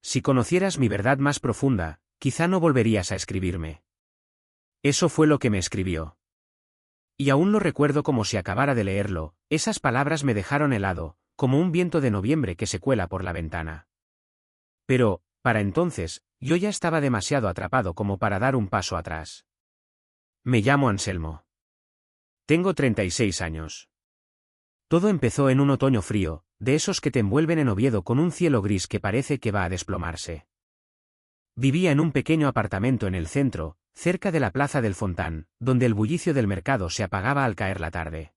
Si conocieras mi verdad más profunda, quizá no volverías a escribirme. Eso fue lo que me escribió. Y aún lo recuerdo como si acabara de leerlo, esas palabras me dejaron helado, como un viento de noviembre que se cuela por la ventana. Pero, para entonces, yo ya estaba demasiado atrapado como para dar un paso atrás. Me llamo Anselmo. Tengo 36 años. Todo empezó en un otoño frío, de esos que te envuelven en Oviedo con un cielo gris que parece que va a desplomarse. Vivía en un pequeño apartamento en el centro, cerca de la plaza del Fontán, donde el bullicio del mercado se apagaba al caer la tarde.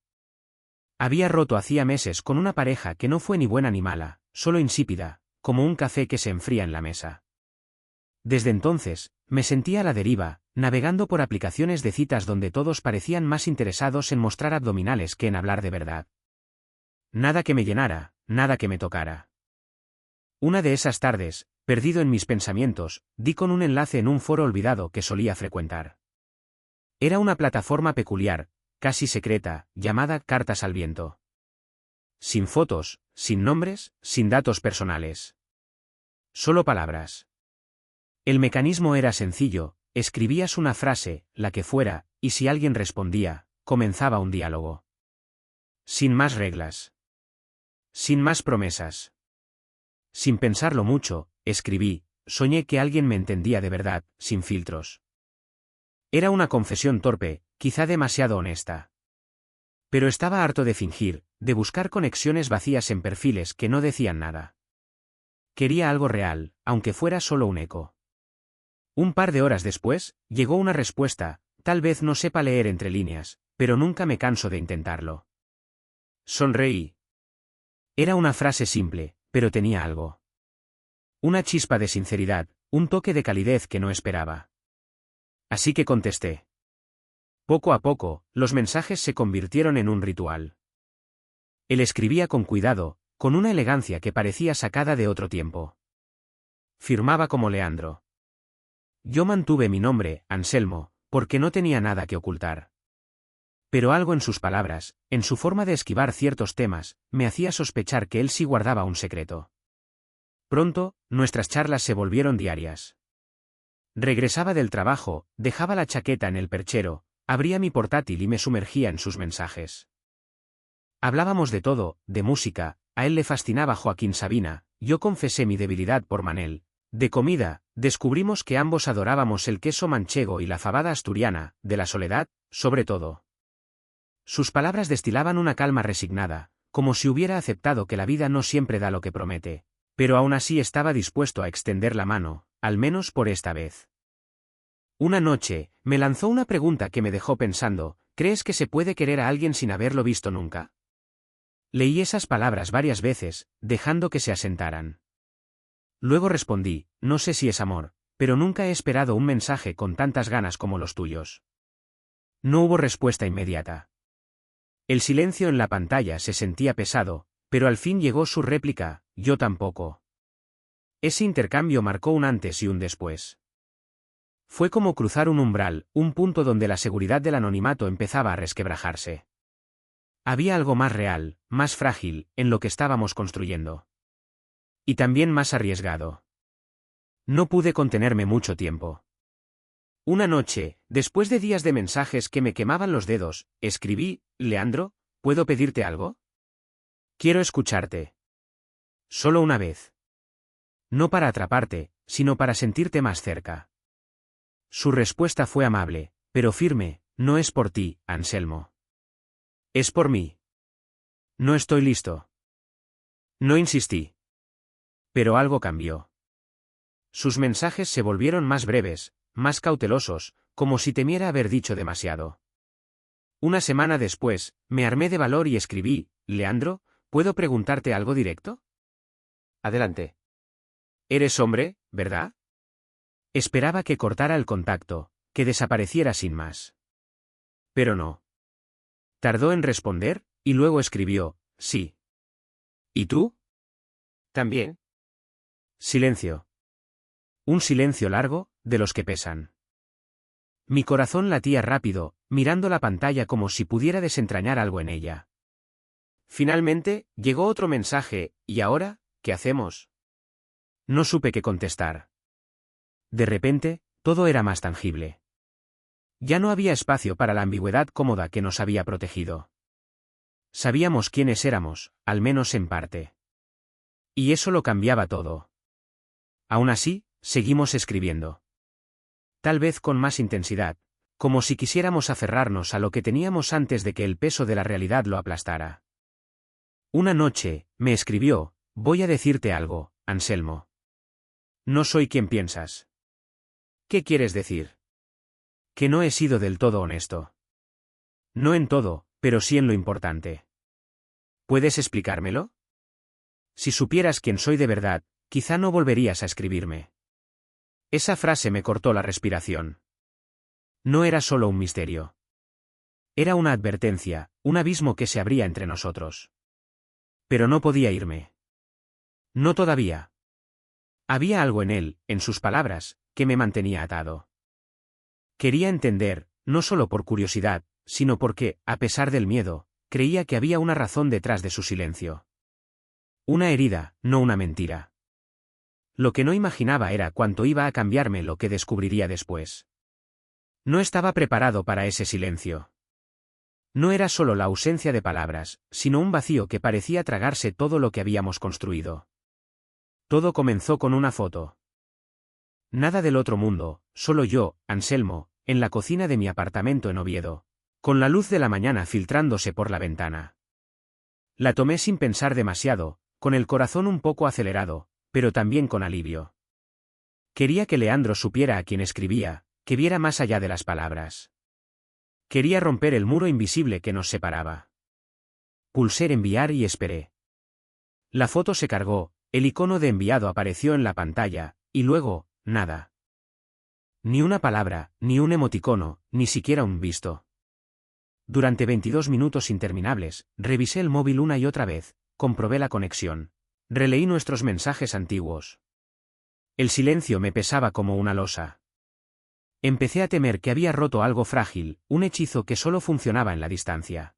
Había roto hacía meses con una pareja que no fue ni buena ni mala, solo insípida, como un café que se enfría en la mesa. Desde entonces, me sentía a la deriva, navegando por aplicaciones de citas donde todos parecían más interesados en mostrar abdominales que en hablar de verdad. Nada que me llenara, nada que me tocara. Una de esas tardes, perdido en mis pensamientos, di con un enlace en un foro olvidado que solía frecuentar. Era una plataforma peculiar, casi secreta, llamada Cartas al Viento. Sin fotos, sin nombres, sin datos personales. Solo palabras. El mecanismo era sencillo, escribías una frase, la que fuera, y si alguien respondía, comenzaba un diálogo. Sin más reglas. Sin más promesas. Sin pensarlo mucho, escribí, soñé que alguien me entendía de verdad, sin filtros. Era una confesión torpe, quizá demasiado honesta. Pero estaba harto de fingir, de buscar conexiones vacías en perfiles que no decían nada. Quería algo real, aunque fuera solo un eco. Un par de horas después, llegó una respuesta, tal vez no sepa leer entre líneas, pero nunca me canso de intentarlo. Sonreí. Era una frase simple, pero tenía algo. Una chispa de sinceridad, un toque de calidez que no esperaba. Así que contesté. Poco a poco, los mensajes se convirtieron en un ritual. Él escribía con cuidado, con una elegancia que parecía sacada de otro tiempo. Firmaba como Leandro. Yo mantuve mi nombre, Anselmo, porque no tenía nada que ocultar. Pero algo en sus palabras, en su forma de esquivar ciertos temas, me hacía sospechar que él sí guardaba un secreto. Pronto, nuestras charlas se volvieron diarias. Regresaba del trabajo, dejaba la chaqueta en el perchero, abría mi portátil y me sumergía en sus mensajes. Hablábamos de todo, de música, a él le fascinaba Joaquín Sabina, yo confesé mi debilidad por Manel. De comida, descubrimos que ambos adorábamos el queso manchego y la fabada asturiana, de la soledad, sobre todo. Sus palabras destilaban una calma resignada, como si hubiera aceptado que la vida no siempre da lo que promete, pero aún así estaba dispuesto a extender la mano, al menos por esta vez. Una noche, me lanzó una pregunta que me dejó pensando, ¿crees que se puede querer a alguien sin haberlo visto nunca? Leí esas palabras varias veces, dejando que se asentaran. Luego respondí, no sé si es amor, pero nunca he esperado un mensaje con tantas ganas como los tuyos. No hubo respuesta inmediata. El silencio en la pantalla se sentía pesado, pero al fin llegó su réplica, yo tampoco. Ese intercambio marcó un antes y un después. Fue como cruzar un umbral, un punto donde la seguridad del anonimato empezaba a resquebrajarse. Había algo más real, más frágil, en lo que estábamos construyendo. Y también más arriesgado. No pude contenerme mucho tiempo. Una noche, después de días de mensajes que me quemaban los dedos, escribí, Leandro, ¿puedo pedirte algo? Quiero escucharte. Solo una vez. No para atraparte, sino para sentirte más cerca. Su respuesta fue amable, pero firme, no es por ti, Anselmo. Es por mí. No estoy listo. No insistí. Pero algo cambió. Sus mensajes se volvieron más breves, más cautelosos, como si temiera haber dicho demasiado. Una semana después, me armé de valor y escribí, Leandro, ¿puedo preguntarte algo directo? Adelante. Eres hombre, ¿verdad? Esperaba que cortara el contacto, que desapareciera sin más. Pero no. Tardó en responder, y luego escribió, sí. ¿Y tú? También. Silencio. Un silencio largo, de los que pesan. Mi corazón latía rápido, mirando la pantalla como si pudiera desentrañar algo en ella. Finalmente, llegó otro mensaje, ¿y ahora, qué hacemos? No supe qué contestar. De repente, todo era más tangible. Ya no había espacio para la ambigüedad cómoda que nos había protegido. Sabíamos quiénes éramos, al menos en parte. Y eso lo cambiaba todo. Aún así, seguimos escribiendo. Tal vez con más intensidad, como si quisiéramos aferrarnos a lo que teníamos antes de que el peso de la realidad lo aplastara. Una noche, me escribió: voy a decirte algo, Anselmo. No soy quien piensas. ¿Qué quieres decir? Que no he sido del todo honesto. No en todo, pero sí en lo importante. ¿Puedes explicármelo? Si supieras quién soy de verdad, quizá no volverías a escribirme. Esa frase me cortó la respiración. No era solo un misterio. Era una advertencia, un abismo que se abría entre nosotros. Pero no podía irme. No todavía. Había algo en él, en sus palabras, que me mantenía atado. Quería entender, no solo por curiosidad, sino porque, a pesar del miedo, creía que había una razón detrás de su silencio. Una herida, no una mentira. Lo que no imaginaba era cuánto iba a cambiarme lo que descubriría después. No estaba preparado para ese silencio. No era solo la ausencia de palabras, sino un vacío que parecía tragarse todo lo que habíamos construido. Todo comenzó con una foto. Nada del otro mundo, solo yo, Anselmo, en la cocina de mi apartamento en Oviedo, con la luz de la mañana filtrándose por la ventana. La tomé sin pensar demasiado, con el corazón un poco acelerado, pero también con alivio. Quería que Leandro supiera a quién escribía, que viera más allá de las palabras. Quería romper el muro invisible que nos separaba. Pulsé enviar y esperé. La foto se cargó, el icono de enviado apareció en la pantalla, y luego, nada. Ni una palabra, ni un emoticono, ni siquiera un visto. Durante 22 minutos interminables, revisé el móvil una y otra vez, comprobé la conexión. Releí nuestros mensajes antiguos. El silencio me pesaba como una losa. Empecé a temer que había roto algo frágil, un hechizo que solo funcionaba en la distancia.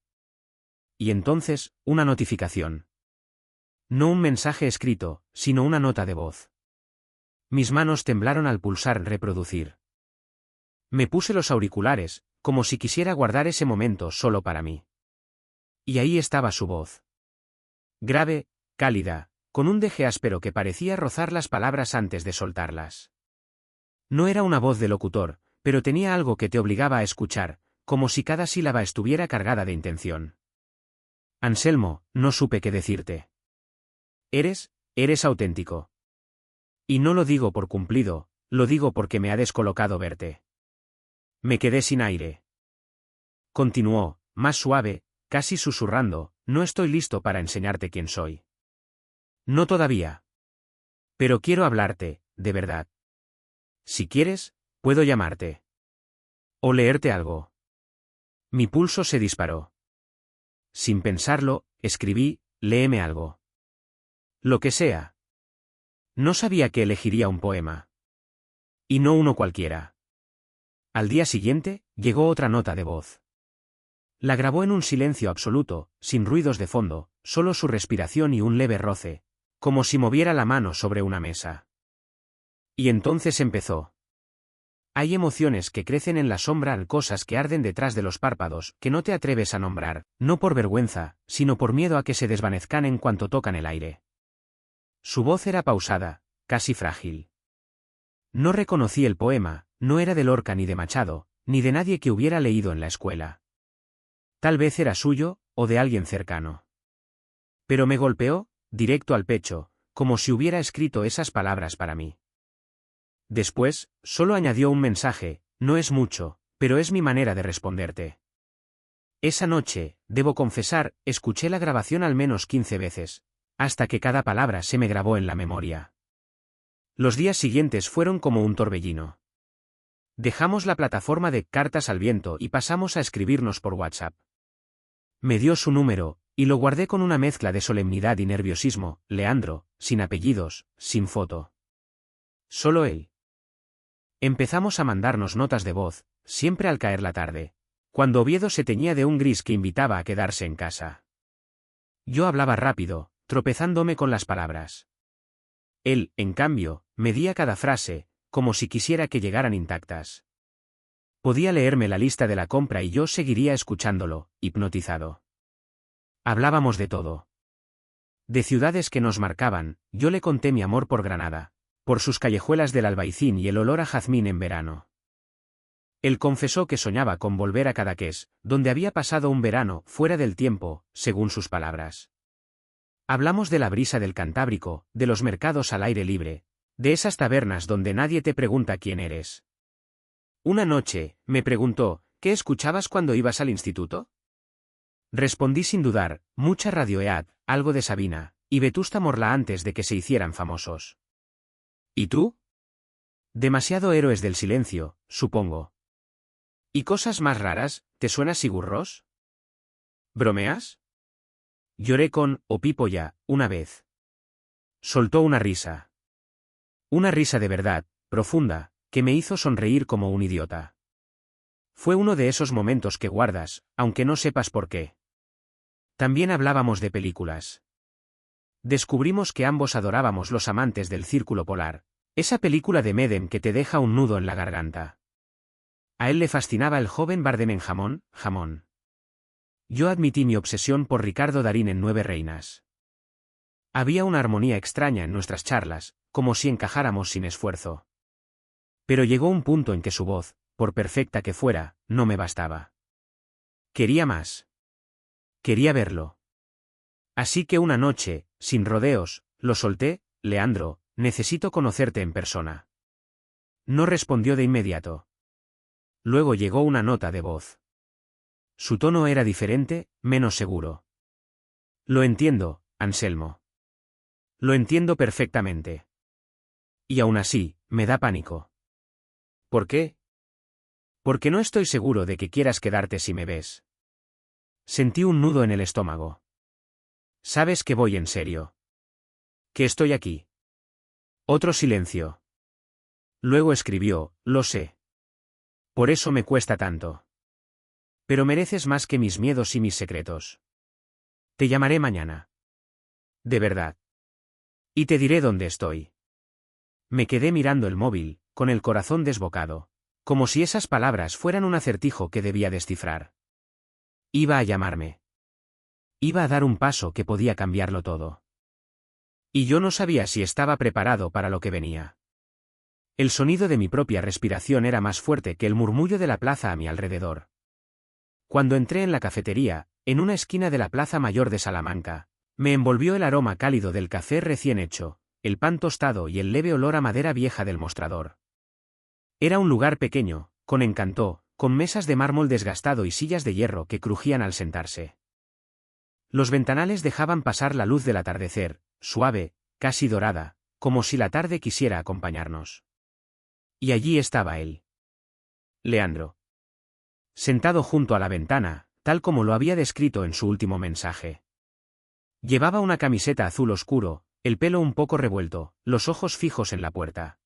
Y entonces, una notificación. No un mensaje escrito, sino una nota de voz. Mis manos temblaron al pulsar reproducir. Me puse los auriculares, como si quisiera guardar ese momento solo para mí. Y ahí estaba su voz. Grave, cálida, con un deje áspero que parecía rozar las palabras antes de soltarlas. No era una voz de locutor, pero tenía algo que te obligaba a escuchar, como si cada sílaba estuviera cargada de intención. Anselmo, no supe qué decirte. Eres auténtico. Y no lo digo por cumplido, lo digo porque me ha descolocado verte. Me quedé sin aire. Continuó, más suave, casi susurrando: no estoy listo para enseñarte quién soy. No todavía. Pero quiero hablarte, de verdad. Si quieres, puedo llamarte. O leerte algo. Mi pulso se disparó. Sin pensarlo, escribí: léeme algo. Lo que sea. No sabía que elegiría un poema. Y no uno cualquiera. Al día siguiente, llegó otra nota de voz. La grabó en un silencio absoluto, sin ruidos de fondo, solo su respiración y un leve roce, como si moviera la mano sobre una mesa. Y entonces empezó. Hay emociones que crecen en la sombra, cosas que arden detrás de los párpados, que no te atreves a nombrar, no por vergüenza, sino por miedo a que se desvanezcan en cuanto tocan el aire. Su voz era pausada, casi frágil. No reconocí el poema, no era de Lorca ni de Machado, ni de nadie que hubiera leído en la escuela. Tal vez era suyo, o de alguien cercano. Pero me golpeó, directo al pecho, como si hubiera escrito esas palabras para mí. Después, solo añadió un mensaje: no es mucho, pero es mi manera de responderte. Esa noche, debo confesar, escuché la grabación al menos 15 veces, hasta que cada palabra se me grabó en la memoria. Los días siguientes fueron como un torbellino. Dejamos la plataforma de cartas al viento y pasamos a escribirnos por WhatsApp. Me dio su número, y lo guardé con una mezcla de solemnidad y nerviosismo: Leandro, sin apellidos, sin foto. Solo él. Empezamos a mandarnos notas de voz, siempre al caer la tarde, cuando Oviedo se teñía de un gris que invitaba a quedarse en casa. Yo hablaba rápido, tropezándome con las palabras. Él, en cambio, medía cada frase, como si quisiera que llegaran intactas. Podía leerme la lista de la compra y yo seguiría escuchándolo, hipnotizado. Hablábamos de todo. De ciudades que nos marcaban, yo le conté mi amor por Granada, por sus callejuelas del Albaicín y el olor a jazmín en verano. Él confesó que soñaba con volver a Cadaqués, donde había pasado un verano fuera del tiempo, según sus palabras. Hablamos de la brisa del Cantábrico, de los mercados al aire libre, de esas tabernas donde nadie te pregunta quién eres. Una noche, me preguntó, ¿qué escuchabas cuando ibas al instituto? Respondí sin dudar, mucha Radiohead, algo de Sabina, y Vetusta Morla antes de que se hicieran famosos. ¿Y tú? Demasiado Héroes del Silencio, supongo. ¿Y cosas más raras, te suena Sigur Rós? ¿Bromeas? Lloré con «O Pipolla» una vez. Soltó una risa. Una risa de verdad, profunda, que me hizo sonreír como un idiota. Fue uno de esos momentos que guardas, aunque no sepas por qué. También hablábamos de películas. Descubrimos que ambos adorábamos Los amantes del Círculo Polar, esa película de Medem que te deja un nudo en la garganta. A él le fascinaba el joven Bardem Jamón. Yo admití mi obsesión por Ricardo Darín en Nueve Reinas. Había una armonía extraña en nuestras charlas, como si encajáramos sin esfuerzo. Pero llegó un punto en que su voz, por perfecta que fuera, no me bastaba. Quería más. Quería verlo. Así que una noche, sin rodeos, lo solté: «Leandro, necesito conocerte en persona». No respondió de inmediato. Luego llegó una nota de voz. Su tono era diferente, menos seguro. «Lo entiendo, Anselmo. Lo entiendo perfectamente. Y aún así, me da pánico». «¿Por qué?» «Porque no estoy seguro de que quieras quedarte si me ves». Sentí un nudo en el estómago. «Sabes que voy en serio. Que estoy aquí». Otro silencio. Luego escribió: «Lo sé. Por eso me cuesta tanto. Pero mereces más que mis miedos y mis secretos. Te llamaré mañana. De verdad. Y te diré dónde estoy». Me quedé mirando el móvil, con el corazón desbocado, como si esas palabras fueran un acertijo que debía descifrar. Iba a llamarme. Iba a dar un paso que podía cambiarlo todo. Y yo no sabía si estaba preparado para lo que venía. El sonido de mi propia respiración era más fuerte que el murmullo de la plaza a mi alrededor. Cuando entré en la cafetería, en una esquina de la Plaza Mayor de Salamanca, me envolvió el aroma cálido del café recién hecho, el pan tostado y el leve olor a madera vieja del mostrador. Era un lugar pequeño, con encanto, con mesas de mármol desgastado y sillas de hierro que crujían al sentarse. Los ventanales dejaban pasar la luz del atardecer, suave, casi dorada, como si la tarde quisiera acompañarnos. Y allí estaba él. Leandro. Sentado junto a la ventana, tal como lo había descrito en su último mensaje. Llevaba una camiseta azul oscuro, el pelo un poco revuelto, los ojos fijos en la puerta.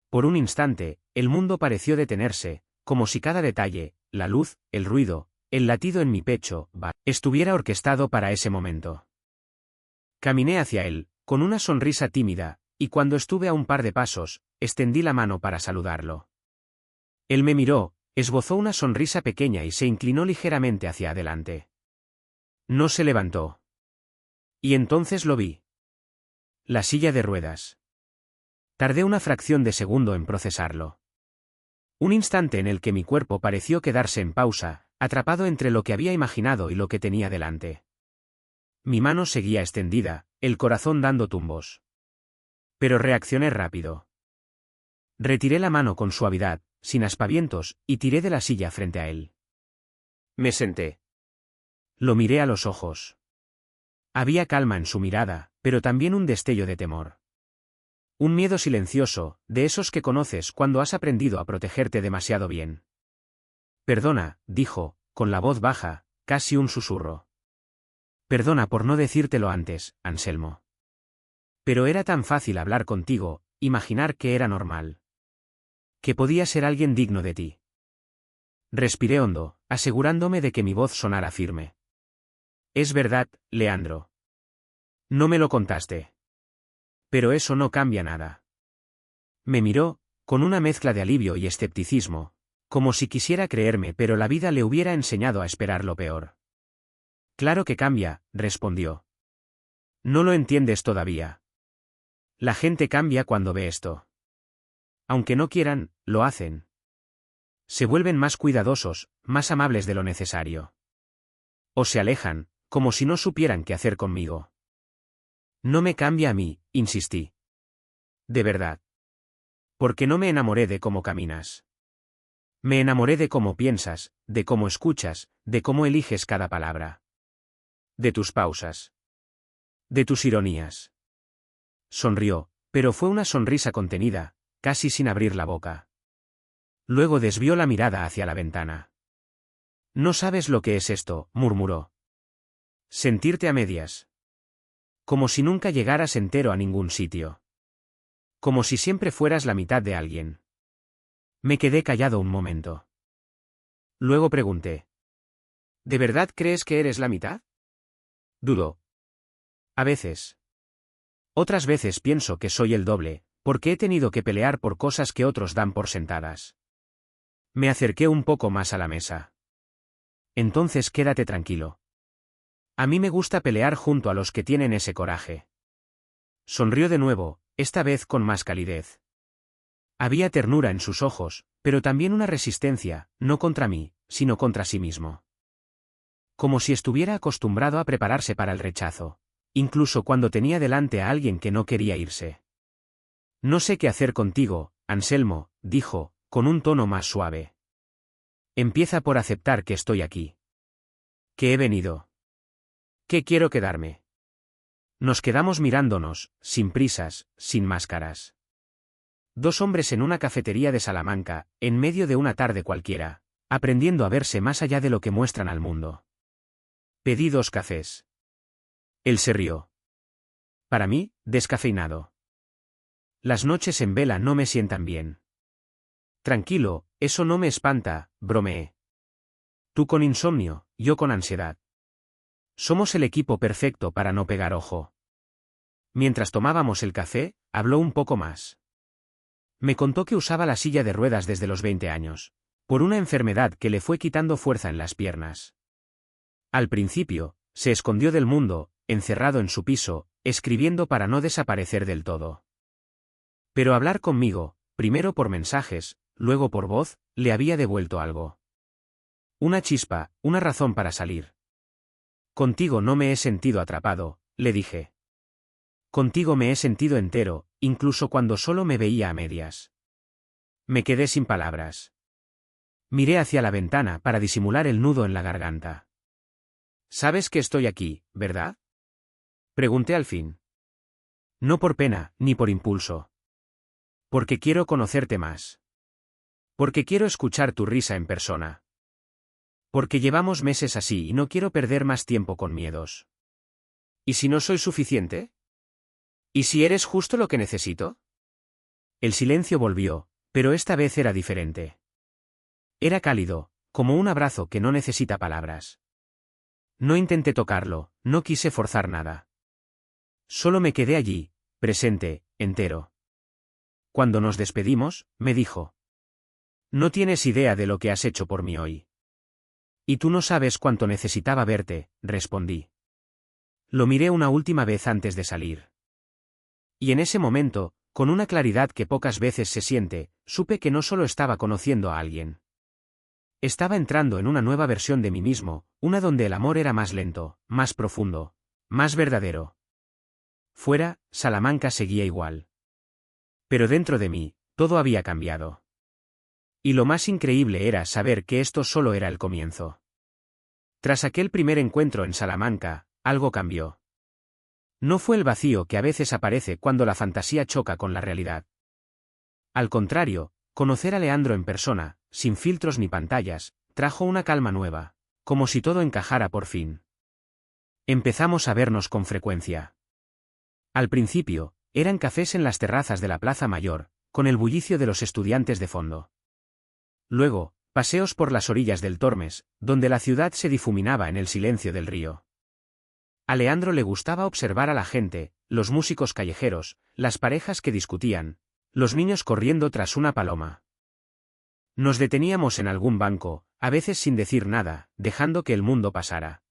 Por un instante, el mundo pareció detenerse, como si cada detalle, la luz, el ruido, el latido en mi pecho, estuviera orquestado para ese momento. Caminé hacia él, con una sonrisa tímida, y cuando estuve a un par de pasos, extendí la mano para saludarlo. Él me miró, esbozó una sonrisa pequeña y se inclinó ligeramente hacia adelante. No se levantó. Y entonces lo vi. La silla de ruedas. Tardé una fracción de segundo en procesarlo. Un instante en el que mi cuerpo pareció quedarse en pausa, atrapado entre lo que había imaginado y lo que tenía delante. Mi mano seguía extendida, el corazón dando tumbos. Pero reaccioné rápido. Retiré la mano con suavidad, sin aspavientos, y tiré de la silla frente a él. Me senté. Lo miré a los ojos. Había calma en su mirada, pero también un destello de temor. Un miedo silencioso, de esos que conoces cuando has aprendido a protegerte demasiado bien. «Perdona», dijo, con la voz baja, casi un susurro. «Perdona por no decírtelo antes, Anselmo. Pero era tan fácil hablar contigo, imaginar que era normal. Que podía ser alguien digno de ti». Respiré hondo, asegurándome de que mi voz sonara firme. «Es verdad, Leandro. No me lo contaste». Pero eso no cambia nada. Me miró, con una mezcla de alivio y escepticismo, como si quisiera creerme, pero la vida le hubiera enseñado a esperar lo peor. Claro que cambia, respondió. No lo entiendes todavía. La gente cambia cuando ve esto. Aunque no quieran, lo hacen. Se vuelven más cuidadosos, más amables de lo necesario. O se alejan, como si no supieran qué hacer conmigo. No me cambia a mí, insistí. De verdad. Porque no me enamoré de cómo caminas. Me enamoré de cómo piensas, de cómo escuchas, de cómo eliges cada palabra. De tus pausas. De tus ironías. Sonrió, pero fue una sonrisa contenida, casi sin abrir la boca. Luego desvió la mirada hacia la ventana. No sabes lo que es esto, murmuró. Sentirte a medias. Como si nunca llegaras entero a ningún sitio. Como si siempre fueras la mitad de alguien. Me quedé callado un momento. Luego pregunté. ¿De verdad crees que eres la mitad? Dudó. A veces. Otras veces pienso que soy el doble, porque he tenido que pelear por cosas que otros dan por sentadas. Me acerqué un poco más a la mesa. Entonces quédate tranquilo. A mí me gusta pelear junto a los que tienen ese coraje. Sonrió de nuevo, esta vez con más calidez. Había ternura en sus ojos, pero también una resistencia, no contra mí, sino contra sí mismo. Como si estuviera acostumbrado a prepararse para el rechazo, incluso cuando tenía delante a alguien que no quería irse. No sé qué hacer contigo, Anselmo, dijo, con un tono más suave. Empieza por aceptar que estoy aquí. Que he venido. Que quiero quedarme. Nos quedamos mirándonos, sin prisas, sin máscaras. Dos hombres en una cafetería de Salamanca, en medio de una tarde cualquiera, aprendiendo a verse más allá de lo que muestran al mundo. Pedí 2 cafés. Él se rió. Para mí, descafeinado. Las noches en vela no me sientan bien. Tranquilo, eso no me espanta, bromeé. Tú con insomnio, yo con ansiedad. Somos el equipo perfecto para no pegar ojo. Mientras tomábamos el café, habló un poco más. Me contó que usaba la silla de ruedas desde los 20 años, por una enfermedad que le fue quitando fuerza en las piernas. Al principio, se escondió del mundo, encerrado en su piso, escribiendo para no desaparecer del todo. Pero hablar conmigo, primero por mensajes, luego por voz, le había devuelto algo. Una chispa, una razón para salir. Contigo no me he sentido atrapado, le dije. Contigo me he sentido entero, incluso cuando solo me veía a medias. Me quedé sin palabras. Miré hacia la ventana para disimular el nudo en la garganta. ¿Sabes que estoy aquí, verdad? Pregunté al fin. No por pena, ni por impulso. Porque quiero conocerte más. Porque quiero escuchar tu risa en persona. Porque llevamos meses así y no quiero perder más tiempo con miedos. ¿Y si no soy suficiente? ¿Y si eres justo lo que necesito? El silencio volvió, pero esta vez era diferente. Era cálido, como un abrazo que no necesita palabras. No intenté tocarlo, no quise forzar nada. Solo me quedé allí, presente, entero. Cuando nos despedimos, me dijo. No tienes idea de lo que has hecho por mí hoy. Y tú no sabes cuánto necesitaba verte, respondí. Lo miré una última vez antes de salir. Y en ese momento, con una claridad que pocas veces se siente, supe que no solo estaba conociendo a alguien. Estaba entrando en una nueva versión de mí mismo, una donde el amor era más lento, más profundo, más verdadero. Fuera, Salamanca seguía igual. Pero dentro de mí, todo había cambiado. Y lo más increíble era saber que esto solo era el comienzo. Tras aquel primer encuentro en Salamanca, algo cambió. No fue el vacío que a veces aparece cuando la fantasía choca con la realidad. Al contrario, conocer a Leandro en persona, sin filtros ni pantallas, trajo una calma nueva, como si todo encajara por fin. Empezamos a vernos con frecuencia. Al principio, eran cafés en las terrazas de la Plaza Mayor, con el bullicio de los estudiantes de fondo. Luego, paseos por las orillas del Tormes, donde la ciudad se difuminaba en el silencio del río. A Leandro le gustaba observar a la gente, los músicos callejeros, las parejas que discutían, los niños corriendo tras una paloma. Nos deteníamos en algún banco, a veces sin decir nada, dejando que el mundo pasara.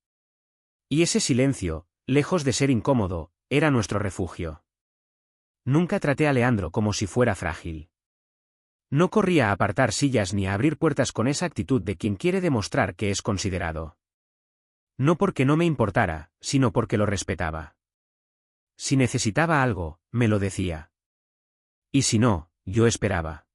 Y ese silencio, lejos de ser incómodo, era nuestro refugio. Nunca traté a Leandro como si fuera frágil. No corría a apartar sillas ni a abrir puertas con esa actitud de quien quiere demostrar que es considerado. No porque no me importara, sino porque lo respetaba. Si necesitaba algo, me lo decía. Y si no, yo esperaba.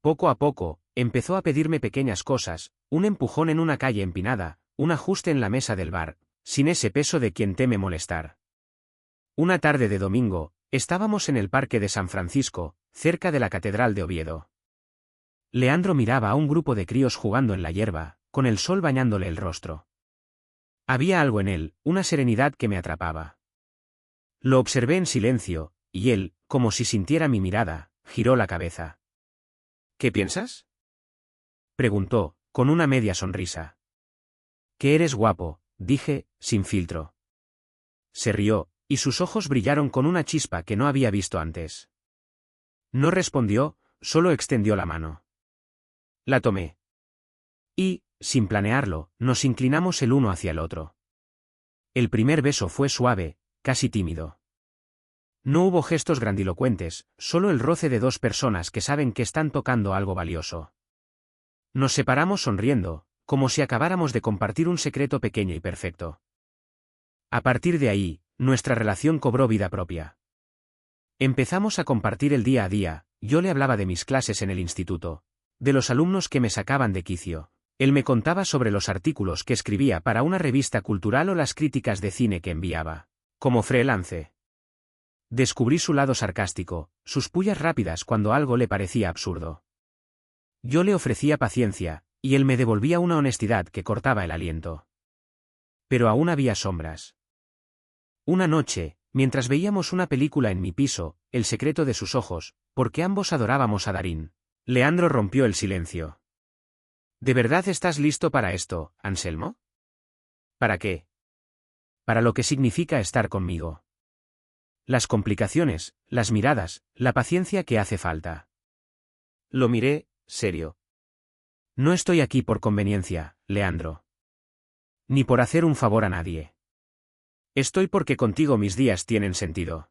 Poco a poco, empezó a pedirme pequeñas cosas, un empujón en una calle empinada, un ajuste en la mesa del bar, sin ese peso de quien teme molestar. Una tarde de domingo, estábamos en el Parque de San Francisco, cerca de la Catedral de Oviedo. Leandro miraba a un grupo de críos jugando en la hierba, con el sol bañándole el rostro. Había algo en él, una serenidad que me atrapaba. Lo observé en silencio, y él, como si sintiera mi mirada, giró la cabeza. ¿Qué piensas?, preguntó, con una media sonrisa. Que eres guapo, dije, sin filtro. Se rió, y sus ojos brillaron con una chispa que no había visto antes. No respondió, solo extendió la mano. La tomé. Y, sin planearlo, nos inclinamos el uno hacia el otro. El primer beso fue suave, casi tímido. No hubo gestos grandilocuentes, solo el roce de dos personas que saben que están tocando algo valioso. Nos separamos sonriendo, como si acabáramos de compartir un secreto pequeño y perfecto. A partir de ahí, nuestra relación cobró vida propia. Empezamos a compartir el día a día, yo le hablaba de mis clases en el instituto, de los alumnos que me sacaban de quicio, él me contaba sobre los artículos que escribía para una revista cultural o las críticas de cine que enviaba, como freelance. Descubrí su lado sarcástico, sus pullas rápidas cuando algo le parecía absurdo. Yo le ofrecía paciencia, y él me devolvía una honestidad que cortaba el aliento. Pero aún había sombras. Una noche, mientras veíamos una película en mi piso, El secreto de sus ojos, porque ambos adorábamos a Darín, Leandro rompió el silencio. ¿De verdad estás listo para esto, Anselmo? ¿Para qué? Para lo que significa estar conmigo. Las complicaciones, las miradas, la paciencia que hace falta. Lo miré, serio. No estoy aquí por conveniencia, Leandro. Ni por hacer un favor a nadie. Estoy porque contigo mis días tienen sentido.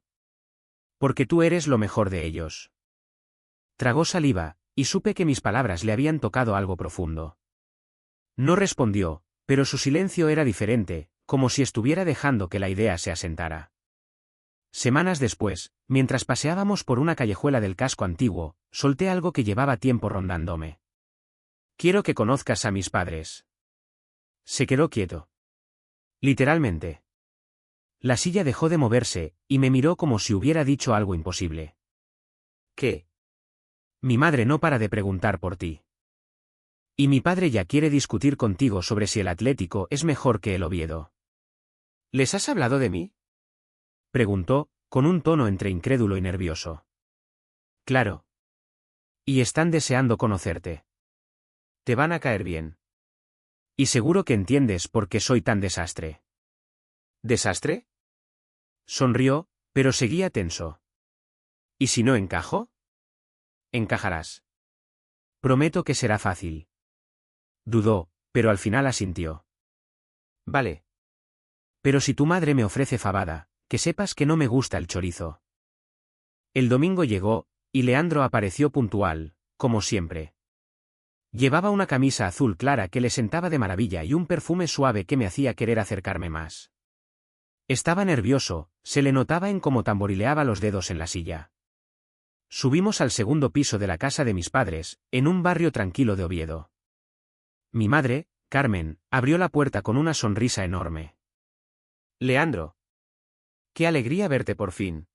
Porque tú eres lo mejor de ellos. Tragó saliva, y supe que mis palabras le habían tocado algo profundo. No respondió, pero su silencio era diferente, como si estuviera dejando que la idea se asentara. Semanas después, mientras paseábamos por una callejuela del casco antiguo, solté algo que llevaba tiempo rondándome. Quiero que conozcas a mis padres. Se quedó quieto. Literalmente. La silla dejó de moverse, y me miró como si hubiera dicho algo imposible. ¿Qué? Mi madre no para de preguntar por ti. Y mi padre ya quiere discutir contigo sobre si el Atlético es mejor que el Oviedo. ¿Les has hablado de mí?, preguntó, con un tono entre incrédulo y nervioso. Claro. Y están deseando conocerte. Te van a caer bien. Y seguro que entiendes por qué soy tan desastre. ¿Desastre? Sonrió, pero seguía tenso. ¿Y si no encajo? Encajarás. Prometo que será fácil. Dudó, pero al final asintió. Vale. Pero si tu madre me ofrece fabada, que sepas que no me gusta el chorizo. El domingo llegó, y Leandro apareció puntual, como siempre. Llevaba una camisa azul clara que le sentaba de maravilla y un perfume suave que me hacía querer acercarme más. Estaba nervioso, se le notaba en cómo tamborileaba los dedos en la silla. Subimos al segundo piso de la casa de mis padres, en un barrio tranquilo de Oviedo. Mi madre, Carmen, abrió la puerta con una sonrisa enorme. Leandro. ¡Qué alegría verte por fin!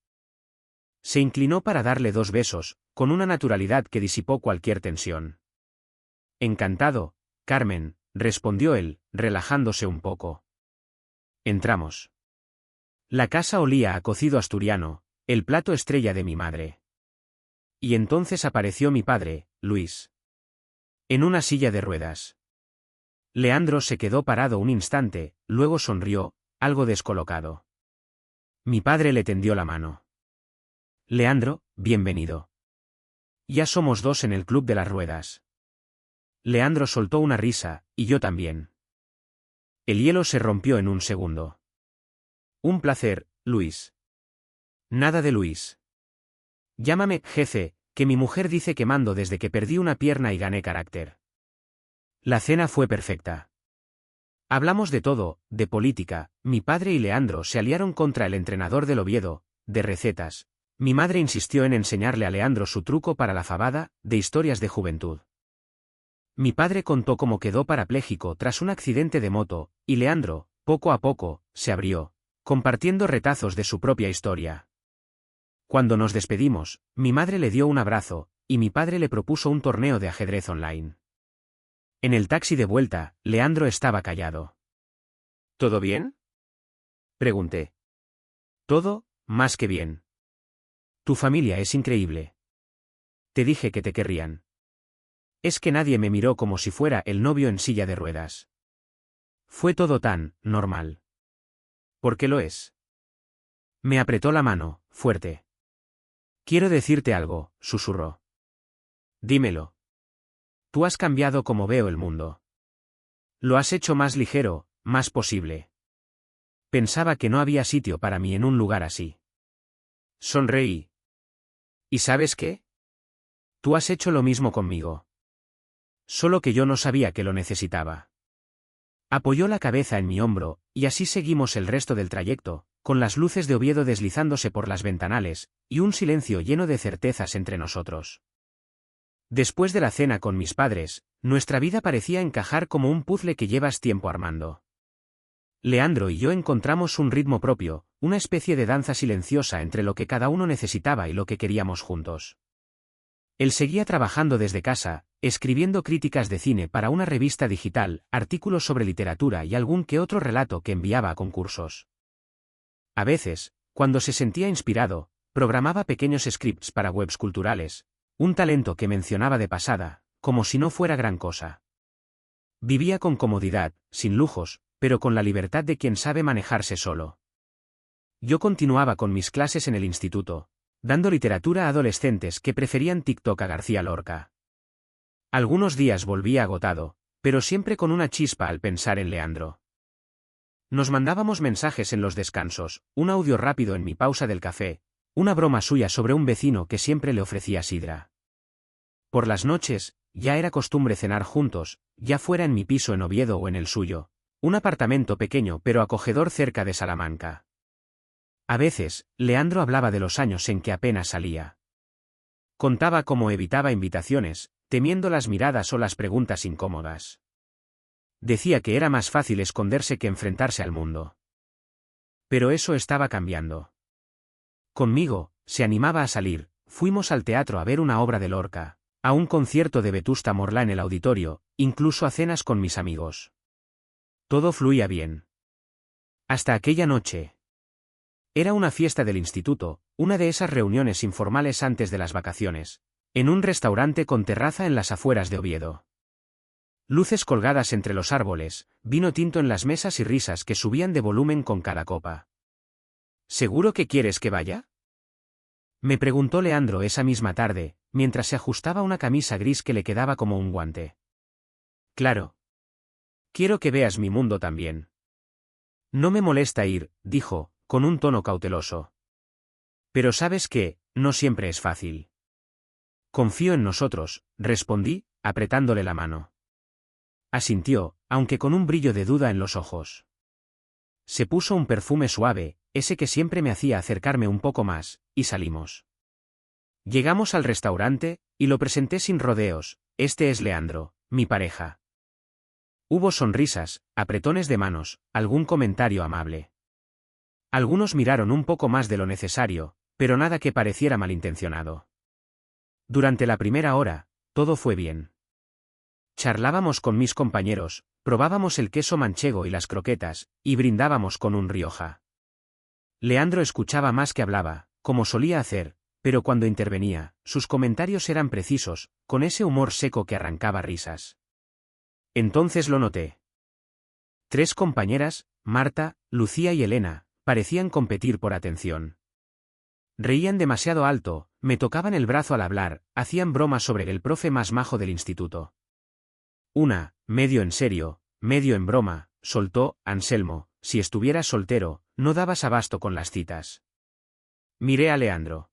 Se inclinó para darle 2 besos, con una naturalidad que disipó cualquier tensión. Encantado, Carmen, respondió él, relajándose un poco. Entramos. La casa olía a cocido asturiano, el plato estrella de mi madre. Y entonces apareció mi padre, Luis. En una silla de ruedas. Leandro se quedó parado un instante, luego sonrió, algo descolocado. Mi padre le tendió la mano. Leandro, bienvenido. Ya somos dos en el Club de las Ruedas. Leandro soltó una risa, y yo también. El hielo se rompió en un segundo. Un placer, Luis. Nada de Luis. Llámame jefe, que mi mujer dice que mando desde que perdí una pierna y gané carácter. La cena fue perfecta. Hablamos de todo, de política, mi padre y Leandro se aliaron contra el entrenador del Oviedo, de recetas. Mi madre insistió en enseñarle a Leandro su truco para la fabada, de historias de juventud. Mi padre contó cómo quedó parapléjico tras un accidente de moto, y Leandro, poco a poco, se abrió, compartiendo retazos de su propia historia. Cuando nos despedimos, mi madre le dio un abrazo, y mi padre le propuso un torneo de ajedrez online. En el taxi de vuelta, Leandro estaba callado. ¿Todo bien?, pregunté. Todo, más que bien. Tu familia es increíble. Te dije que te querrían. Es que nadie me miró como si fuera el novio en silla de ruedas. Fue todo tan normal. ¿Por qué lo es? Me apretó la mano, fuerte. Quiero decirte algo, susurró. Dímelo. Tú has cambiado como veo el mundo. Lo has hecho más ligero, más posible. Pensaba que no había sitio para mí en un lugar así. Sonreí. ¿Y sabes qué? Tú has hecho lo mismo conmigo. Solo que yo no sabía que lo necesitaba. Apoyó la cabeza en mi hombro, y así seguimos el resto del trayecto, con las luces de Oviedo deslizándose por las ventanales, y un silencio lleno de certezas entre nosotros. Después de la cena con mis padres, nuestra vida parecía encajar como un puzzle que llevas tiempo armando. Leandro y yo encontramos un ritmo propio, una especie de danza silenciosa entre lo que cada uno necesitaba y lo que queríamos juntos. Él seguía trabajando desde casa, escribiendo críticas de cine para una revista digital, artículos sobre literatura y algún que otro relato que enviaba a concursos. A veces, cuando se sentía inspirado, programaba pequeños scripts para webs culturales, un talento que mencionaba de pasada, como si no fuera gran cosa. Vivía con comodidad, sin lujos, pero con la libertad de quien sabe manejarse solo. Yo continuaba con mis clases en el instituto, dando literatura a adolescentes que preferían TikTok a García Lorca. Algunos días volvía agotado, pero siempre con una chispa al pensar en Leandro. Nos mandábamos mensajes en los descansos, un audio rápido en mi pausa del café, una broma suya sobre un vecino que siempre le ofrecía sidra. Por las noches, ya era costumbre cenar juntos, ya fuera en mi piso en Oviedo o en el suyo, un apartamento pequeño pero acogedor cerca de Salamanca. A veces, Leandro hablaba de los años en que apenas salía. Contaba cómo evitaba invitaciones, temiendo las miradas o las preguntas incómodas. Decía que era más fácil esconderse que enfrentarse al mundo. Pero eso estaba cambiando. Conmigo, se animaba a salir, fuimos al teatro a ver una obra de Lorca, a un concierto de Vetusta Morla en el auditorio, incluso a cenas con mis amigos. Todo fluía bien. Hasta aquella noche. Era una fiesta del instituto, una de esas reuniones informales antes de las vacaciones, en un restaurante con terraza en las afueras de Oviedo. Luces colgadas entre los árboles, vino tinto en las mesas y risas que subían de volumen con cada copa. ¿Seguro que quieres que vaya?, me preguntó Leandro esa misma tarde, mientras se ajustaba una camisa gris que le quedaba como un guante. Claro. Quiero que veas mi mundo también. No me molesta ir, dijo, con un tono cauteloso. Pero sabes que, no siempre es fácil. Confío en nosotros, respondí, apretándole la mano. Asintió, aunque con un brillo de duda en los ojos. Se puso un perfume suave, ese que siempre me hacía acercarme un poco más, y salimos. Llegamos al restaurante, y lo presenté sin rodeos: este es Leandro, mi pareja. Hubo sonrisas, apretones de manos, algún comentario amable. Algunos miraron un poco más de lo necesario, pero nada que pareciera malintencionado. Durante la primera hora, todo fue bien. Charlábamos con mis compañeros, probábamos el queso manchego y las croquetas, y brindábamos con un Rioja. Leandro escuchaba más que hablaba, como solía hacer, pero cuando intervenía, sus comentarios eran precisos, con ese humor seco que arrancaba risas. Entonces lo noté. 3 compañeras, Marta, Lucía y Elena, parecían competir por atención. Reían demasiado alto, me tocaban el brazo al hablar, hacían bromas sobre el profe más majo del instituto. Una, medio en serio, medio en broma, soltó: Anselmo, si estuvieras soltero, no dabas abasto con las citas. Miré a Leandro.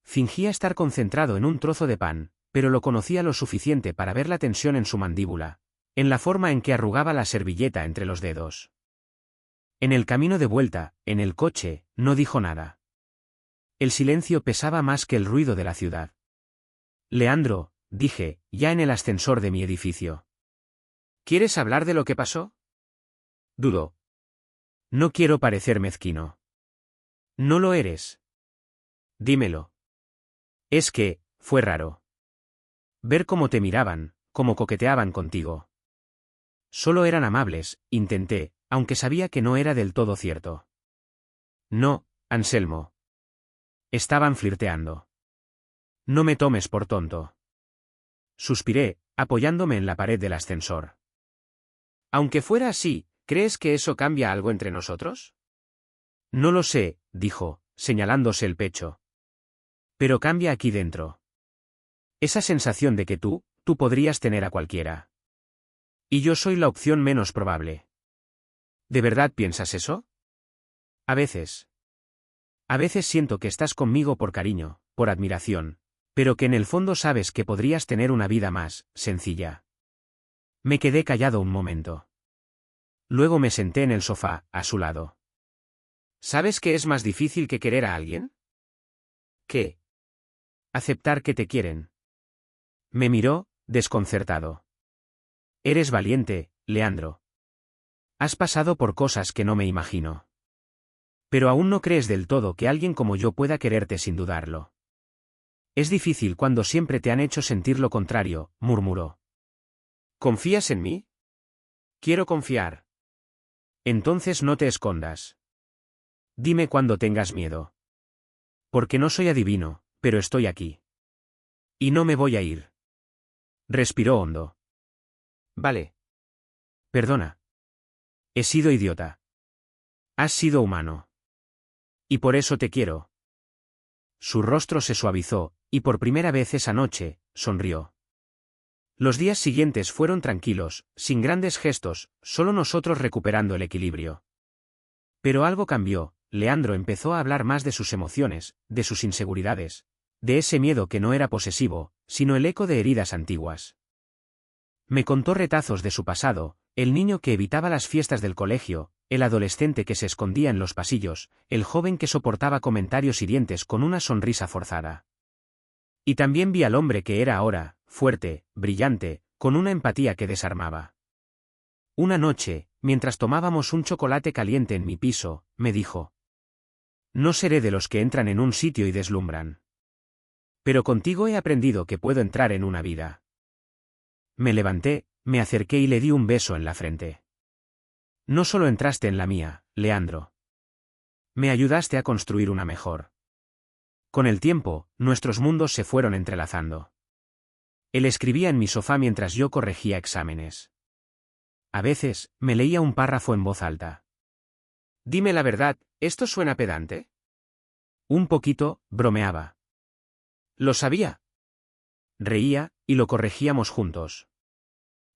Fingía estar concentrado en un trozo de pan, pero lo conocía lo suficiente para ver la tensión en su mandíbula, en la forma en que arrugaba la servilleta entre los dedos. En el camino de vuelta, en el coche, no dijo nada. El silencio pesaba más que el ruido de la ciudad. Leandro, dije, ya en el ascensor de mi edificio. ¿Quieres hablar de lo que pasó? Dudó. No quiero parecer mezquino. No lo eres. Dímelo. Es que, fue raro. Ver cómo te miraban, cómo coqueteaban contigo. Solo eran amables, intenté, aunque sabía que no era del todo cierto. No, Anselmo. Estaban flirteando. No me tomes por tonto. Suspiré, apoyándome en la pared del ascensor. Aunque fuera así, ¿crees que eso cambia algo entre nosotros? No lo sé, dijo, señalándose el pecho. Pero cambia aquí dentro. Esa sensación de que tú podrías tener a cualquiera. Y yo soy la opción menos probable. ¿De verdad piensas eso? A veces. A veces siento que estás conmigo por cariño, por admiración, pero que en el fondo sabes que podrías tener una vida más sencilla. Me quedé callado un momento. Luego me senté en el sofá, a su lado. ¿Sabes qué es más difícil que querer a alguien? ¿Qué? Aceptar que te quieren. Me miró, desconcertado. Eres valiente, Leandro. Has pasado por cosas que no me imagino. Pero aún no crees del todo que alguien como yo pueda quererte sin dudarlo. Es difícil cuando siempre te han hecho sentir lo contrario, murmuró. ¿Confías en mí? Quiero confiar. Entonces no te escondas. Dime cuando tengas miedo. Porque no soy adivino, pero estoy aquí. Y no me voy a ir. Respiró hondo. Vale. Perdona. He sido idiota. Has sido humano. Y por eso te quiero. Su rostro se suavizó, y por primera vez esa noche, sonrió. Los días siguientes fueron tranquilos, sin grandes gestos, solo nosotros recuperando el equilibrio. Pero algo cambió, Leandro empezó a hablar más de sus emociones, de sus inseguridades, de ese miedo que no era posesivo, sino el eco de heridas antiguas. Me contó retazos de su pasado, el niño que evitaba las fiestas del colegio, el adolescente que se escondía en los pasillos, el joven que soportaba comentarios hirientes con una sonrisa forzada. Y también vi al hombre que era ahora, fuerte, brillante, con una empatía que desarmaba. Una noche, mientras tomábamos un chocolate caliente en mi piso, me dijo: no seré de los que entran en un sitio y deslumbran. Pero contigo he aprendido que puedo entrar en una vida. Me levanté, me acerqué y le di un beso en la frente. No solo entraste en la mía, Leandro. Me ayudaste a construir una mejor. Con el tiempo, nuestros mundos se fueron entrelazando. Él escribía en mi sofá mientras yo corregía exámenes. A veces, me leía un párrafo en voz alta. Dime la verdad, ¿esto suena pedante? Un poquito, bromeaba. Lo sabía. Reía, y lo corregíamos juntos.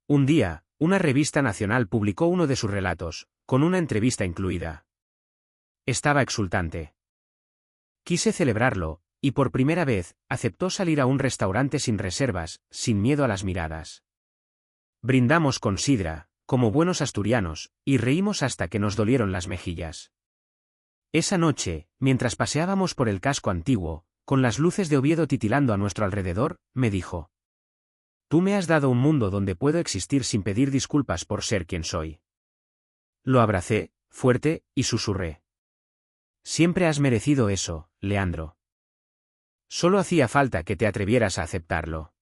Un día, una revista nacional publicó uno de sus relatos, con una entrevista incluida. Estaba exultante. Quise celebrarlo, y por primera vez, aceptó salir a un restaurante sin reservas, sin miedo a las miradas. Brindamos con sidra, como buenos asturianos, y reímos hasta que nos dolieron las mejillas. Esa noche, mientras paseábamos por el casco antiguo, con las luces de Oviedo titilando a nuestro alrededor, me dijo: tú me has dado un mundo donde puedo existir sin pedir disculpas por ser quien soy. Lo abracé, fuerte, y susurré: siempre has merecido eso, Leandro. Solo hacía falta que te atrevieras a aceptarlo.